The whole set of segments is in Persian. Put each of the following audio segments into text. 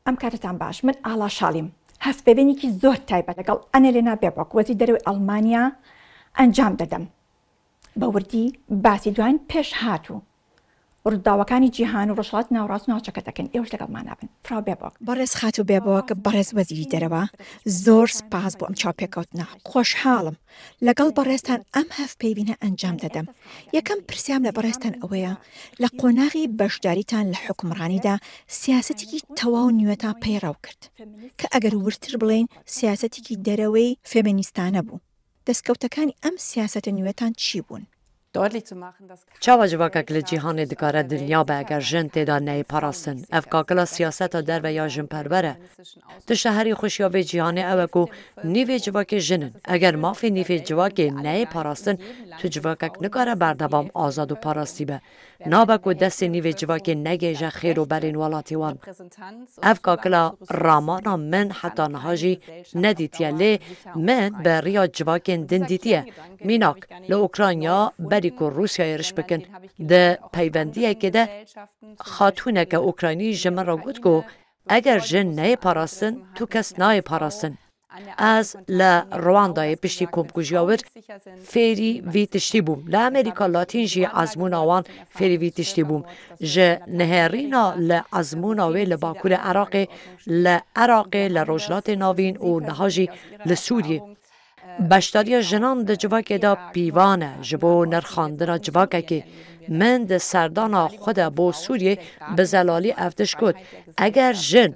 ئەم کاتتان باش من ئاڵا شاڵیم هەست بەبێنێکی زۆر تایبەت لەگەڵ ئەنێلینا بێبۆک وەزیری دەرەوەی ئەڵمانیا ئەنجام دەدەم بە وردی باسی دوایین پێش هاتوو ڕووداوەکانی جیهان و ڕۆژهەڵاتی ناوەڕاست و ناوچەکە دەکەن ئێوەش لەگەڵمان نابن فراو بێبۆک بەڕێز خات و بێبۆک بەڕێز وەزیری دەرەوە زۆر سپاس بۆ ئەم چاوپێکەوتنە خۆشحاڵم لەگەڵ بەڕێزتان ئەم هەفپەیوینە ئەنجام دەدەم یەکەم پرسیام لە بەڕێزتان ئەوەیە لە قۆناغی بەشداریتان لە حکومڕانیدا سیاسەتێکی تەواو نیوەتا پەیڕاو کرد کە ئەگەر ورتر بڵێن سیاسەتێکی دەرەوەی فێمینیستانە بوو دەستکەوتەکانی ئەم سیاسەتە نیوەتان چی بوون؟ چاوا جواکک لجیهان دکاره دنیا به اگر جن تیدا نهی پاراستن افکاکلا سیاست در و یا جن پروره تشت هری خوشیا به جیهان اوکو نیوی جواک جنن اگر مافی نیوی جواک نهی پاراستن تو جواکک نکاره بردوام آزاد و پاراستی به نابکو دست نیوی جواک نگیجه خیر و برین والاتی وان افکاکلا رامانا من حتی نهاجی ندیتیه لی من به ریا جواک دن دیتیه میناک لأوکرانیا که روسیه رش بکن ده پیوندیه که ده خاتونه که اوکراینی جمع را گود که اگر جن نه پاراستن تو کس نه پاراستن از لرواندا پشتی کمکوژیاور فری ویتشتی بوم لامریکا لاتین جی ازمون آوان فری ویتشتی بوم ج نهرینا لازمون آوی لباکور عراق لروجلات ناوین و نهاجی لسوریه بشتاری جنان ده جواکه دا پیوانه جبو نرخاندنا جواکه که من ده سردانا خود با سوریه به زلالی افتش کد اگر جن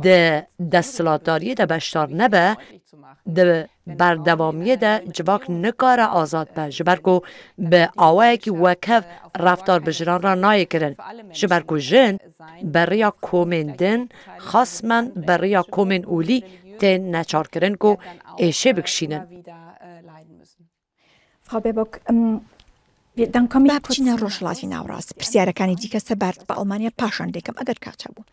ده دستلاتداری ده بشتار نبه ده بردوامیه ده جواک نکاره آزاد به جبرکو به آوه که وکف رفتار بجران را نایه کرن جبرکو جن بریا کومندن خاصمن بریا کومن اولی تن نچار کرن کو ایشه بکشینن. Frau Baerbock, بابچینە ڕۆژهەڵاتی ناوڕاست پرسیارەکانی دیکە سەبارەت بە ئەڵمانیا پاشان دێکم ئەگەر کاتە بوو.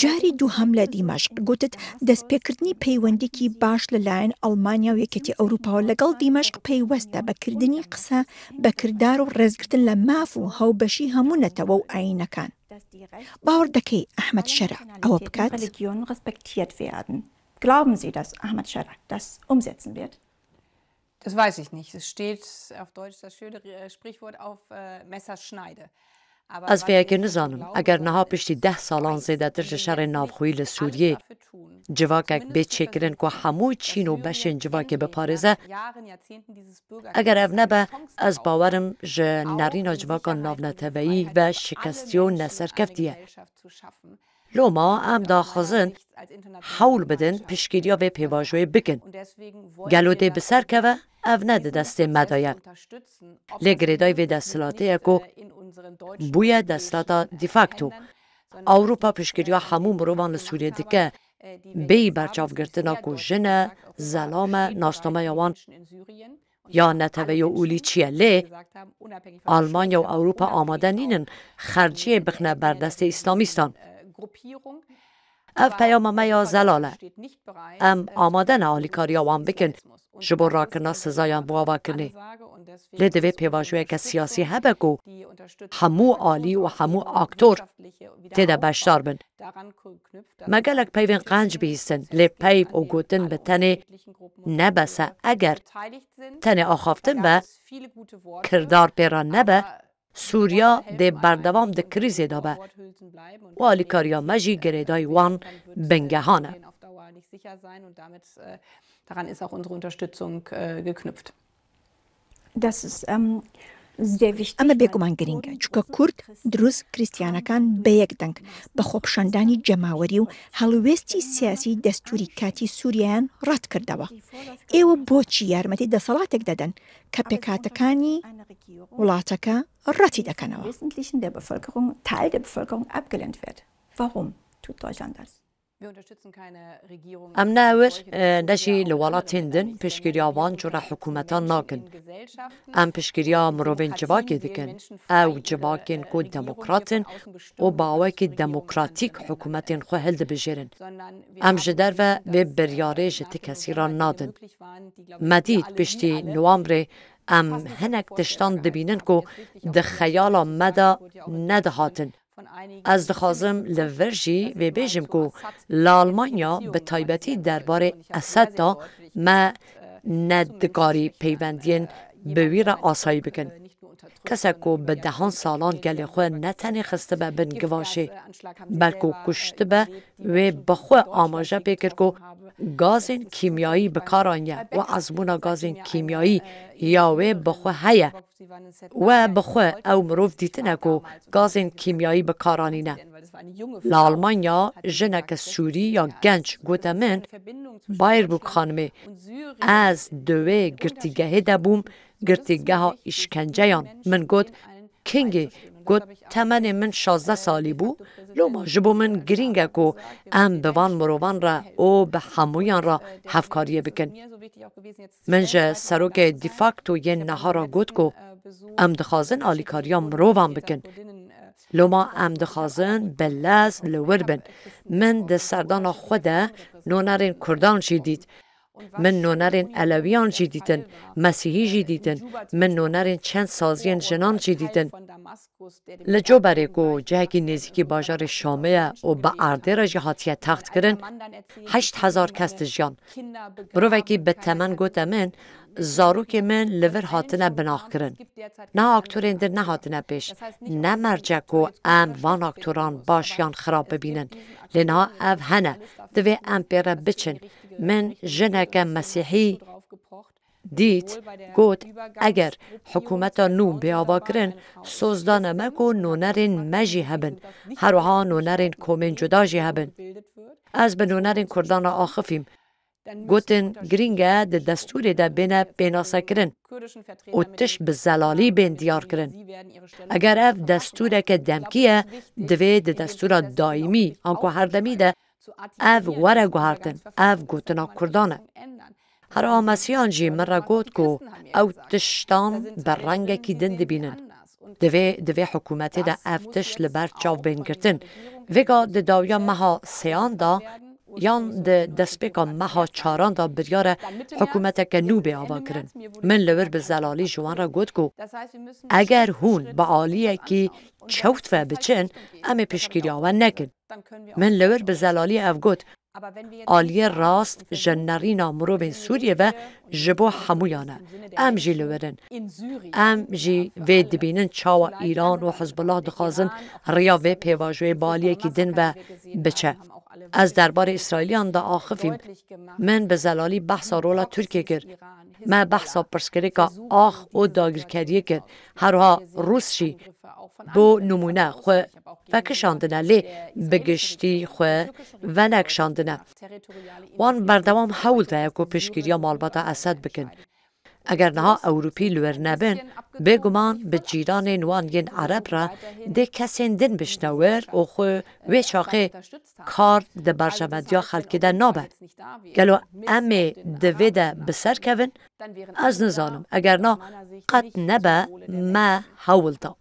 جاری دووهەم لە دیمەشق گوتت دەستپێکردنی پەیوەندێکی باش لەلایەن ئەڵمانیا و یەکێتی ئەوروپاوە لەگەڵ دیمەشق پەیوەستە بەکردنی قسە بە کردار و ڕێزگرتن لە ماف و هەوبەشی هەموو نەتەوە و ئاینەکان. باوەڕ دەکەی ئەحمەد شەرع ئەوە بکات؟ Glauben Sie, dass Ahmad Shara das umsetzen wird? Das weiß ich nicht. Es steht auf Deutsch das schöne Sprichwort auf Messerschneide. از فکر نزانم اگر نها پشتی 10 سالان زیده تر شر نافخویی لسوریه جواکک بچکرن که همو چین و بشین جواک بپارزه اگر او نبه از باورم جه نرین جواکا ناونتوهی و شکستیون نسرکفتیه لو ما ام داخزن حول بدن پشگیریا و پیواجوی بکن گلوده بسر که او نده دست مدایه لگریدای و دستلاته اکو بوی دستلاتا دیفاکتو اوروپا پشگیریا همون مروان لسوریه دیگه بی برچاف گرتنا کو جنه زلامه ناشنامه یوان یا نتوه اولی چیه لی آلمانیا و اوروپا آماده نینن خرجی بخنه بر دست اسلامیستان اف پیام ما یا زلاله ام آماده نه آلیکاریا وان بکن جبو راکنا سزایان بواوا کنه لدوی پیواجوه که سیاسی هبکو همو آلی و همو اکتور تیده بشتار بن مگلک پیوین قنج بیستن لی پیو و گوتن به تنه نبسه اگر تنه آخافتن به کردار پیران نبه سوریا ده بردوام ده کریزی دابه و آلیکاریا مجی گریدای وان بنگهانه. Daran ist auch unsere Unterstützung geknüpft. Das ist sehr wichtig. ئەمە بێگومان گرینگە چونکە کورد دروست کریستیانەکان بە یەک دەنگ بە خۆپشاندانی جەماوەری و هەڵوێستی سیاسی دەستوری کاتی سووریایان ڕەت کردەوە. ئێوە بۆچی یارمەتی دەسەڵاتێک دەدەن کە پێکهاتەکانی وڵاتەکە ڕەتی دەکەنەوە؟ Wesentlichen der Bevölkerung, Teil der Bevölkerung abgelehnt wird. Warum tut Deutschland das? ام ناور نشی لولاتین دن پشگیریا وان جور حکومتان ناکن ام پشگیریا مروین جواکی دکن او جواکین کو دموکراتن و باوکی دموکراتیک حکومتین خو هلد بجیرن ام جدر و بریاره جت کسی را نادن مدید پشتی نوامبر ام هنک تشتان دبینن کو ده خیالا مدا ندهاتن از دخوازم لورژی و بیجم که لالمانیا به تایبتی درباره اسد دا ما ندگاری پیوندین بوی را آسایی بکن. کسی که به دهان سالان گلی خواه نتنی خسته به بن گواشه بلکه کشته به و بخواه آماجه بکر که گازین کیمیایی بکارانیه و ازمونا گازین کیمیایی یا و بخواه هیه و بخواه او مروف دیتنه که گازین کیمیایی بکارانینه. لالمانیا جنک سوری یا گنج گوته من بایر بوک خانمه از دوه گرتیگه دبوم گرتیگه ها اشکنجهیان من گوت کنگی گوت تمن من 16 سالی بو لوما جبو من گرینگه که ام بوان مروان را او به همویان را هفکاریه بکن. من جه سروک دیفاکتو یه نها را گوت که ام دخوازن آلیکاریا مروان بکن. لوما ام دخوازن بلز لور بن. من ده سردان خوده نونرین کردان جدید. من نونرین علویان جدیدن، مسیحی جدیدن، من نونرین چند سازین جنان جدیدن. لجو برای که جهکی نزیکی باجار شامه و با ارده را جهاتیه تخت کرن 8,000 کس جان. بروکی به تمن گوته من زاروک من لور هاتنه بناخ کرن. نه اکتورین در نه هاتنه پیش. نه مرجع که ام وان اکتوران باشیان خراب ببینن. لنها او هنه دوی ام پیره بچن. من جنک مسیحی دیت گوت اگر حکومت نو بیاوا کرن سوزدان مکو نونرین مجی هبن هروها نونرین کومن جدا جی هبن از به نونرین کردان آخفیم گوتن گرینگه ده دستور ده بینه بیناسه کرن و تش به زلالی بین دیار کرن اگر اف دستوره که دمکیه دوی ده دستور دائمی آنکو هر دمی ده اف وره گوهرتن اف گوتنا کردانه هر آمسیان جی من را گوت که او تشتان بر رنگ کی دند بینن دوی حکومتی ده اف تش لبر چاو بین گرتن وگا ده داویا مها سیان دا یان ده دسپیکا مها چاران دا بریار حکومت که نو بی آوا کرن من لور به زلالی جوان را گوت که اگر هون با آلیه کی چوت و بچن امی پشکیری آوان نکن من لور به زلالی اف گوت آلیه راست جنرینا مروبین سوریه و جبو همویانه ام جی لورن ام جی وی دبینن چاوا ایران و حزب الله دخوازن ریا و پیواجوی بالیه کی دن و بچه از دربار اسرائیلیان دا آخفیم من به زلالی بحثا رولا ترکیه کرد من بحثا پرسکری که آخ او داگر کریه کرد هرها روسشی بو نمونه خواه و کشاندنه لی بگشتی خواه و نکشاندنه وان بردوام حول ده که پشگیری مالباتا اسد بکن اگر نها اوروپی لور نبن بگمان به جیران نوان ین عرب را ده کسین دن بشنور و خو وی چاقه کار ده برجمدیا خلکی ده نابد گلو امی دوی ده بسر کون از نزانم اگر نا قد نبه ما حول دا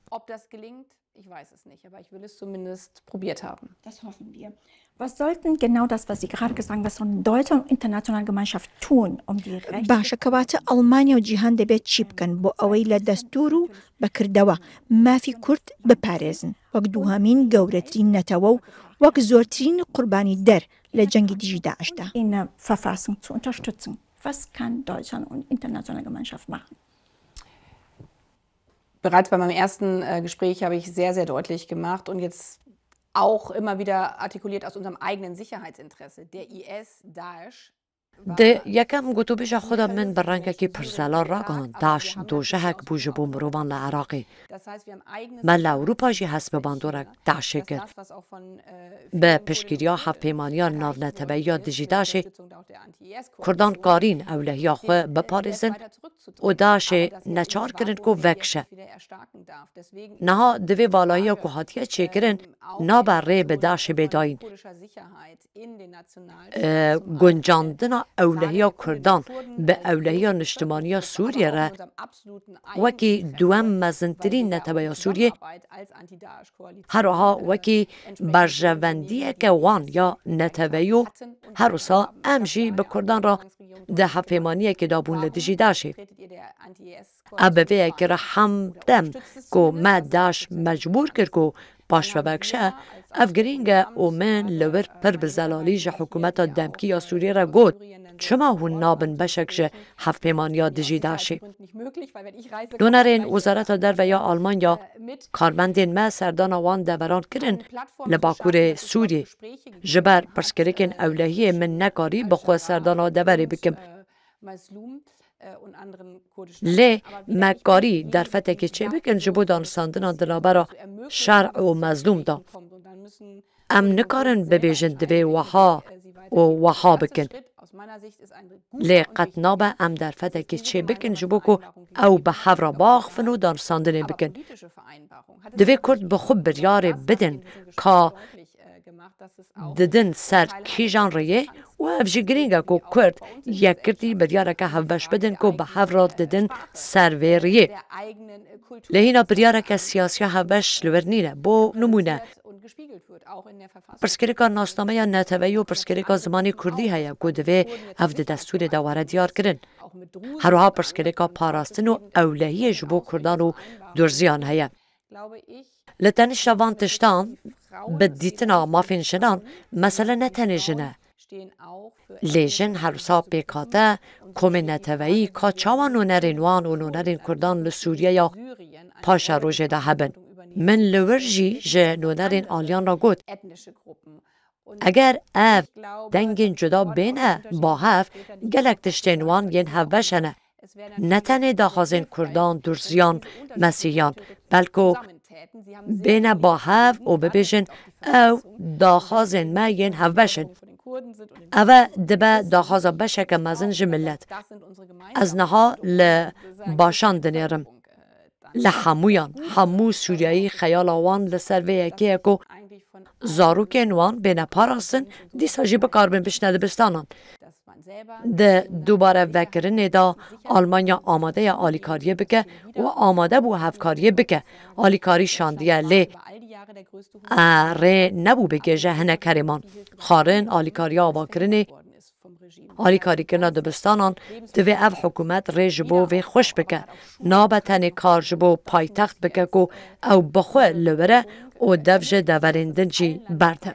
Ich weiß es nicht, aber ich will es zumindest probiert haben. Das hoffen wir. Was sollten genau das, was Sie gerade gesagt haben, was soll Deutschland und internationale Gemeinschaft tun, um die Rechte... باشە کەواتە ئەڵمانیا و جیهان دەبێت چی بکەن بۆ ئەوەی لە دەستور و بەکردەوە مافی کورد بپارێزن وەک دووهەمین گەورەترین نەتەوە و وەک زۆرترین قوربانی دەر لە جەنگی دیژی داعشدا. ...eine Verfassung zu unterstützen. Was kann Deutschland und internationale Gemeinschaft machen? Bereits bei meinem ersten Gespräch habe ich sehr, sehr deutlich gemacht und jetzt auch immer wieder artikuliert aus unserem eigenen Sicherheitsinteresse. Der IS, Daesh... ده یکم گوتو بیجا خدا من برنگه که پرزلا را گان داش دو جهک بوجه بوم روان لعراقی من لأوروپا جی حسب باندورک داشه کرد به پشگیریا هفت پیمانیا ناو نتبعیا دیجی داشه کردان کارین اولهیا خواه بپارزن و داشه نچار کرن که وکشه نها دوی والایی که حاتیه چه کرن نابر ری به داشه بداین گنجاندن اولهیا کردان به اولهیا نشتمانیا سوریه را وکی دوام مزنترین نتبایا سوریه هرها وکی برجواندیه که وان یا نتبایو هروسا امجی به کردان را ده حفیمانیه که دابون لدیجی داشه ابوه که را هم دم که ما داش مجبور کرد که باش و بکشه افگرینگه او من لور پر بزلالی جه حکومت دمکی یا سوریه را گود چما هون نابن بشک جه هفت پیمانیا دجی داشی. دونرین وزارت در و یا آلمان یا کارمندین ما سردان وان دوران کرن لباکور سوریه جبر پرسکرکن اولهی من نکاری بخواه سردان دوری بکم لی مکاری در فته که چه بکن جبو دانستاندن دلابرا شرع و مظلوم دا ام نکارن ببیجن دوی وها بکن لی قطنابه ام در فته که چه بکن جبو که او به حفر باغفن و دانستاندن بکن دوی کرد بخوب بریار بدن که ددن سر کیجان ریه و افجی گرینگا کو کرد یک کردی بریاره که هفش بدن کو به هفراد ددن سر ویریه لهینا بریاره که سیاسی هفش لور نیره بو نمونه پرسکریکا ناسنامه یا نتوی و پرسکریکا زمانی کردی هیا کو دوی افد دستور دواره دیار کرن هروها پرسکریکا پاراستن و اولهی جبو کردان و درزیان هیا لتنش روان تشتان بدیتنا مافین شدان مثلا نتنه جنه لیجن هروسا پیکاته کمی نتویی که چاوان و نرینوان و نرین کردان لسوریه یا پاشا روژه ده هبن من لورجی جه نرین آلیان را گود اگر اف دنگین جدا بینه با هف گلک تشتینوان ین هف بشنه نتنه داخازین کردان درزیان مسیحیان بلکه بین با هف و ببیشن او داخازن ما ین هف بشن او دبه داخازا بشک مزنج ملت از نها لباشان دنیرم لحمویان حمو سوریایی خیال آوان لسر ویکی اکو زاروکین وان بین پاراستن دیسا جیب کاربن بشنده بستانان ده دوباره وکرنه دا آلمانیا آماده آلیکاریه بکه و آماده بو هفکاریه بکه آلیکاری شاندیه لی ره نبو بگه جهنه کریمان خارن آلیکاری آبا کرنه آلیکاری کرنه دبستانان دوی اف حکومت ره جبو وی خوش بکه نابتن کار جبو پای تخت بکه کو او بخواه لوره و دوج دورندن جی برده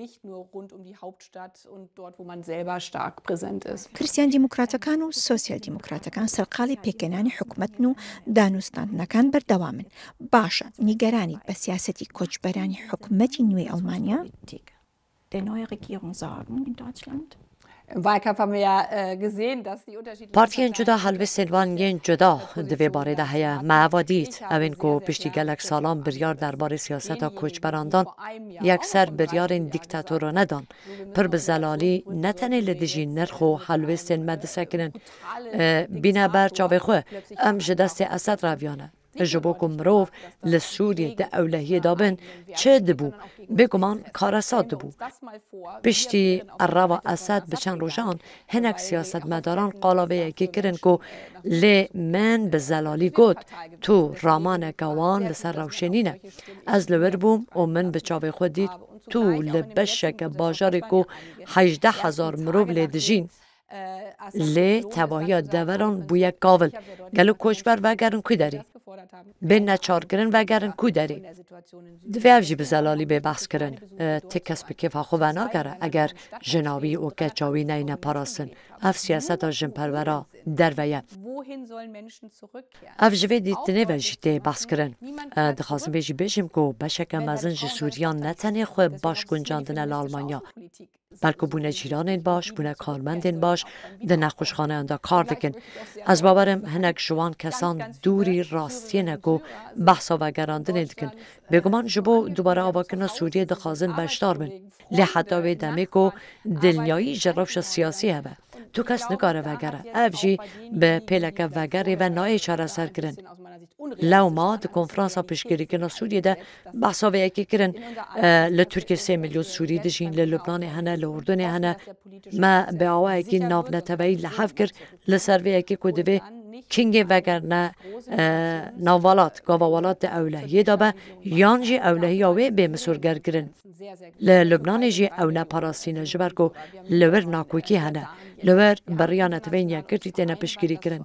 nicht nur rund die Hauptstadt und dort, wo man selber stark präsent ist. کریستیان دیموکراتەکان و سۆسیال دیموکراتەکان سەرقاڵی پێکەنانی حکومەتن و دانوستاندنەکان بەردەوامن. باشە نیگەرانیت بە سیاسەتی کۆچبەرانی حکومەتی نوێی ئەڵمانیا؟ Der neue Regierung sagen in Deutschland? Im Wahlkampf haben wir ja gesehen, dass die unterschiedlichen پارتیان جدا حلوه سلوان ین جدا دوی باره ده هیا معوادید اوین کو پشتی گلک سالان بریار درباره سیاست ها کوچبراندان یک سر بریار دیکتاتورانه دان پر بزلالی نتنه لدجی نرخو حلوه سن مدسه کنن بینه بر چاوه خواه ام جدست اسد رویانه جبو کمروف لسوریه ده اولهیه دابن چه دبو بگمان کارساد دبو پشتی الروا اسد بچن روشان هنک سیاست مداران قالاوه یکی کرن که لی من به زلالی گود تو رامان گوان لسر روشنینه از لور بوم و من به چاوه خود دید تو لبشک باجاری که 18,000 مروف لیدجین لی تباهی دوران بوی کاول گلو کوچبر وگرن که داری بین نچار کرن وگرن که داری دوی افجی بزلالی به بحث کرن تکس بکیف خو ونا گره اگر جناوی و کچاوی نینه پاراسن اف سیاست ها جنپرورا در ویه اف جوی دیتنه و جیده بحث کرن دخواستم بیجی بیجیم که بشکم مزن جی سوریان نتنه خو باش گنجاندن لالمانیا بلکه بونه جیرانین باش بونه کارمندین باش ده نخوشخانه اندا کار دکن از باورم هنک جوان کسان دوری راستی نگو بحثا و گراندن دکن بگمان جبو دوباره آواکنا سوریه دخوازن بشتار من لی حتی وی دمه که دلنیایی جرابش سیاسی هوه تو کس نگاره وگره افجی به پیلک وگره و نای چاره سر کرن لو ما ده کنفرانسا پیشگیری کنا سوریه ده بحثا و یکی کرن لترکیه 3 میلیون سوری دجین للبنان هنه لأردن هنه ما به آوه اکی ناف نتوهی لحف کر لسر و یکی که دوی کینگی وگرنه ناوالات گاوالات اوله دابه یانجی اوله یاوی به مسورگر گرن لبنان جی اوله پاراستینه جبرگو لور ناکوکی هنه لور بریانت وین یا کرتی تینه پشگیری کرن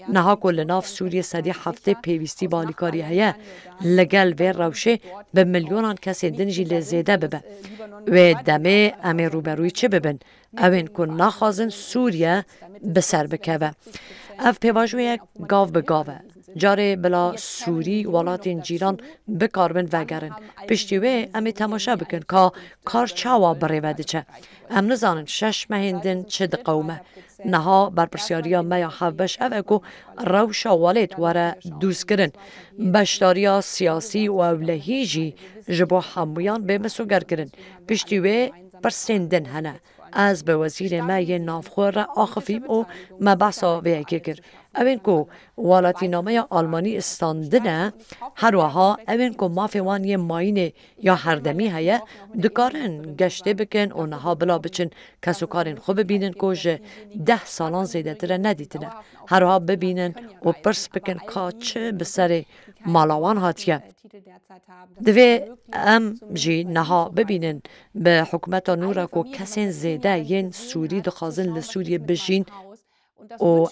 نها کل ناف سوریه صدی هفته پیوستی بالیکاری هیا لگل و روشه به میلیونان کسی دنجی لزیده ببه و دمه امی روبروی چه ببن اوین کن نخوازن سوریه بسر بکوه اف پیواجوی گاو به گاوه جاره بلا سوری ولاتین جیران بکاربن وگرن پشتیوه امی تماشا بکن که کار چاوا بریوده چه ام نزانن 6 مهندن چه دقومه نها برپرسیاریا میا حوش اوکو روشا والد وره دوست کرن بشتاریا سیاسی و اولهیجی جبو حمویان به مسوگر کرن پشتیوه برسندن هنه از به وزیر ما یه نافخور را آخفیم و مبحثا ویگه کرد. اوین کو والاتی نامه آلمانی استاندنه هر وها اوین کو مافیوان یه ماینه یا هردمی هیا دکارن گشته بکن و نها بلا بچن کسو کارن خوب ببینن که جه 10 سالان زیده تره ندیدنه هر وها ببینن و پرس بکن که چه بسر مالاوان هاتیه دوی ام جی نها ببینن به حکومت نورا که کسین زیده ین سوری دخوازن لسوریه بجین و او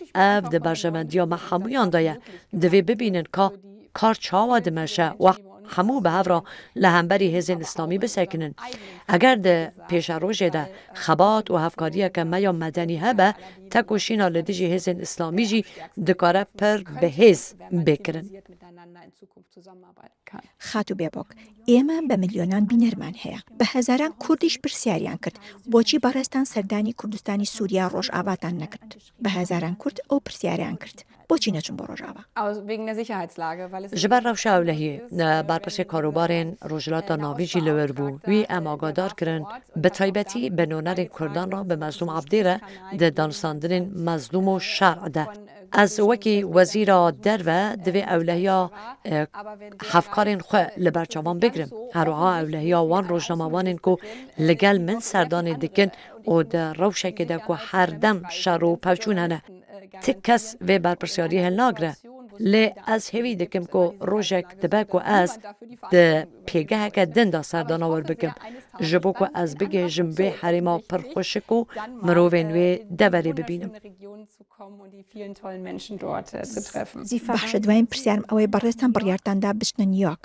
ده برجمندیا محمویان دایه دوی ببینن که کار چاوا دمشه و همو به هفرا لهمبری هزین اسلامی بسکنن اگر ده پیش روژه ده خبات و هفکاریه که میا مدنی هبه تکوشینا لدیجی هزین اسلامی جی دکاره پر به هز بکرن خاتو بێبک ئێمە بە میلیۆنان بینەرمان هەیە بە هەزاران کوردیش پرسیاریان کرد بۆچی بەڕێستان سەردانی کوردستانی سووریا ڕۆژئاواتان نەکرد بە هەزاران کورد ئەو پرسیاریان کرد بۆچی نەچون بۆ ڕۆژئاوا جبر روشا اولهیه برپرسی کاروبارین روجلاتا ناویجی لور بو وی ام آگادار کرن به تایبتی به نونر کردان را به مظلوم عبدیره ده دانستاندن مظلوم و شرع ده از وکی وزیر در و دوی اولهیا حفکارین خواه لبرچوان بگرم هروها اولهیا وان روشناموانین که لگل من سردان دکن و ده روشه که ده که هر دم شر و پوچون هنه تکس و برپرسیاری هل ناگره لی از هوی دکم که روژک دبه که از ده پیگه که دن دا سردان آور بکم جبو که از بگه جنبه حریما پرخوشک و مروین و دوری ببینم بەخشە دوایین پرسیارم ئەوەی بەڕێستان بڕیارتاندا بچنە نیویۆرک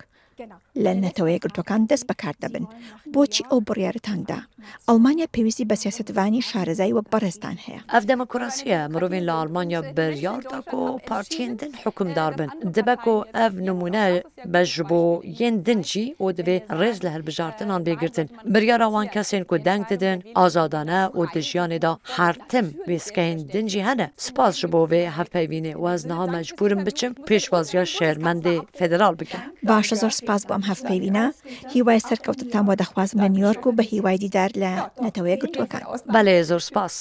لە نەتەوەی گرتوەکان دەست بەکار دەبن بۆچی ئەو بڕیارتاندا ئەڵمانیا پێویستی بە سیاسەتوانی شارەزایی وەک بەڕێستان هەیە اف دموکراسیه مروین لآلمانیا بریار دا که پارتین دن حکم دار بن دبه که اف نمونه بجبو ین دنجی و دوی ریز لهر بجارتنان بگرتن بریار وان کسین که دنگ ددن آزادانه و دجیان دا هر تم ویسکین دنجی هنه سپاس جبو و هف پیوینه و از نها مجبورم بچم پیشوازیا شهرمند فدرال بکن باشە زۆر سپاس بۆ ئەم هەفپەیوینە هیوای سەرکەوتتان بۆ دەخوازم لە نیویۆرک و بە هیوای دیدار لە نەتەوەی گرتوەکان بله زور سپاس